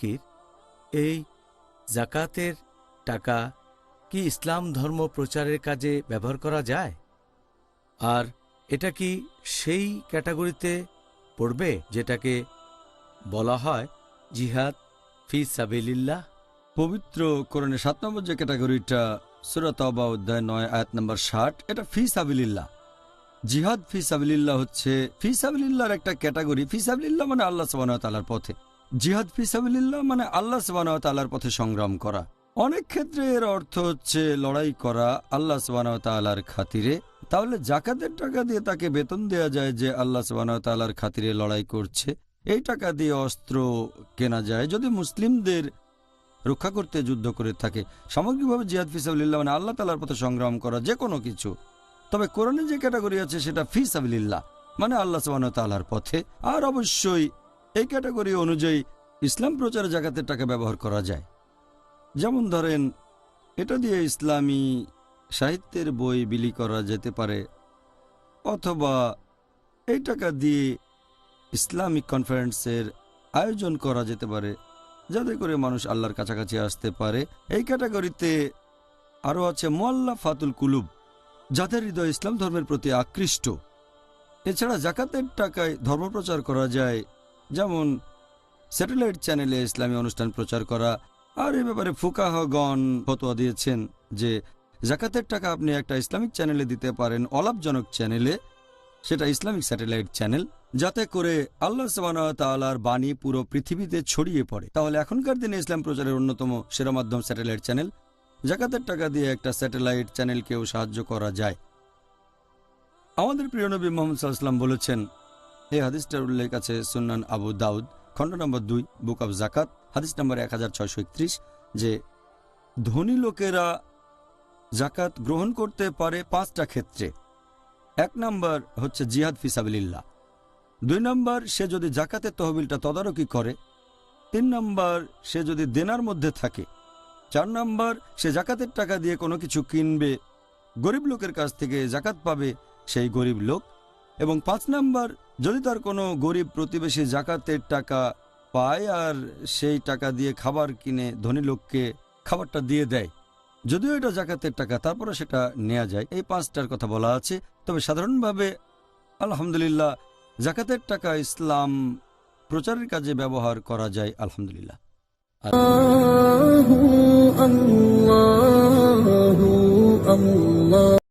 ফকির, এই জাকাতের টাকা কি ইসলাম ধর্ম প্রচারের কাজে ব্যবহার করা যায়? আর এটা কি সেই ক্যাটাগরিতে পড়বে যেটাকে বলা হয় জিহাদ ফি সাবিলিল্লাহ? পবিত্র কোরআনে 7 নম্বর যে ক্যাটাগরিটা, সূরা তাওবা অধ্যায় 9 আয়াত নম্বর 60, এটা ফি সাবিলিল্লাহ। জিহাদ ফি সাবিলিল্লাহ হচ্ছে ফি সাবিলিল্লাহর একটা ক্যাটাগরি। ফি সাবিলিল্লাহ মানে আল্লাহ সুবহানাহু ওয়া তাআলার পথে, জিহাদ ফি সাবিলিল্লাহ মানে আল্লাহ সুবহানাহু ওয়া তাআলার পথে সংগ্রাম করা। অনেক ক্ষেত্রে এর অর্থ হচ্ছে লড়াই করা আল্লাহ সুবহানাহু ওয়া তাআলার খাতিরে। তাহলে জাকাতের টাকা দিয়ে তাকে বেতন দেওয়া যায় যে আল্লাহ সুবহানাহু ওয়া তাআলার খাতিরে লড়াই করছে। এই টাকা দিয়ে অস্ত্র কেনা যায় যদি মুসলিমদের রক্ষা করতে যুদ্ধ করে থাকে। সামগ্রিকভাবে জিহাদ ফি সাবিলিল্লাহ মানে আল্লাহ তাআলার পথে সংগ্রাম করা, যে কোনো কিছু। তবে কোরআনে যে ক্যাটাগরি আছে সেটা ফি সাবিলিল্লাহ মানে আল্লাহ সুবহানাহু ওয়া তাআলার পথে। আর অবশ্যই এই ক্যাটাগরি অনুযায়ী ইসলাম প্রচারে জাকাতের টাকা ব্যবহার করা যায়। যেমন ধরেন, এটা দিয়ে ইসলামী সাহিত্যের বই বিলি করা যেতে পারে, অথবা এই টাকা দিয়ে ইসলামিক কনফারেন্সের আয়োজন করা যেতে পারে, যাতে করে মানুষ আল্লাহর কাছাকাছি আসতে পারে। এই ক্যাটাগরিতে আরও আছে মুআল্লাফাতুল কুলুব, যাদের হৃদয় ইসলাম ধর্মের প্রতি আকৃষ্ট। এছাড়া জাকাতের টাকায় ধর্মপ্রচার করা যায়, যেমন স্যাটেলাইট চ্যানেলে ইসলামী অনুষ্ঠান প্রচার করা। আর এ ব্যাপারে ফুকাহাগণ ফতোয়া দিয়েছেন যে জাকাতের টাকা আপনি একটা ইসলামিক চ্যানেলে দিতে পারেন, অলাভজনক চ্যানেলে, সেটা ইসলামিক স্যাটেলাইট চ্যানেল, যাতে করে আল্লাহ সুবহানাহু ওয়া তাআলার বাণী পুরো পৃথিবীতে ছড়িয়ে পড়ে। তাহলে এখনকার দিনে ইসলাম প্রচারের অন্যতম সেরা মাধ্যম স্যাটেলাইট চ্যানেল। জাকাতের টাকা দিয়ে একটা স্যাটেলাইট চ্যানেলকেও সাহায্য করা যায়। আমাদের প্রিয় নবী মুহাম্মদ সাল্লাল্লাহু আলাইহি ওয়াসাল্লাম বলেছেন, এই হাদিসটার উল্লেখ আছে সুনান আবু দাউদ খণ্ড নম্বর 2 বুক অব জাকাত হাদিস নম্বর 1631, যে ধনী লোকেরা জাকাত গ্রহণ করতে পারে 5টা ক্ষেত্রে। 1 নম্বর হচ্ছে জিহাদ ফি সাবিলিল্লাহ, 2 নম্বর সে যদি জাকাতের তহবিলটা তদারকি করে, 3 নম্বর সে যদি দেনার মধ্যে থাকে, 4 নম্বর সে জাকাতের টাকা দিয়ে কোনো কিছু কিনবে, গরিব লোকের কাছ থেকে জাকাত পাবে সেই গরিব লোক, এবং 5 নম্বর যদি তার কোনো গরিব প্রতিবেশী জাকাতের টাকা পায় আর সেই টাকা দিয়ে খাবার কিনে ধনী লোককে খাবারটা দিয়ে দেয়, যদিও এটা জাকাতের টাকা তারপরে সেটা নেওয়া যায়। এই 5টার কথা বলা আছে। তবে সাধারণভাবে আলহামদুলিল্লাহ জাকাতের টাকা ইসলাম প্রচারের কাজে ব্যবহার করা যায় আলহামদুলিল্লাহ। আল্লাহু আল্লাহু আল্লাহ।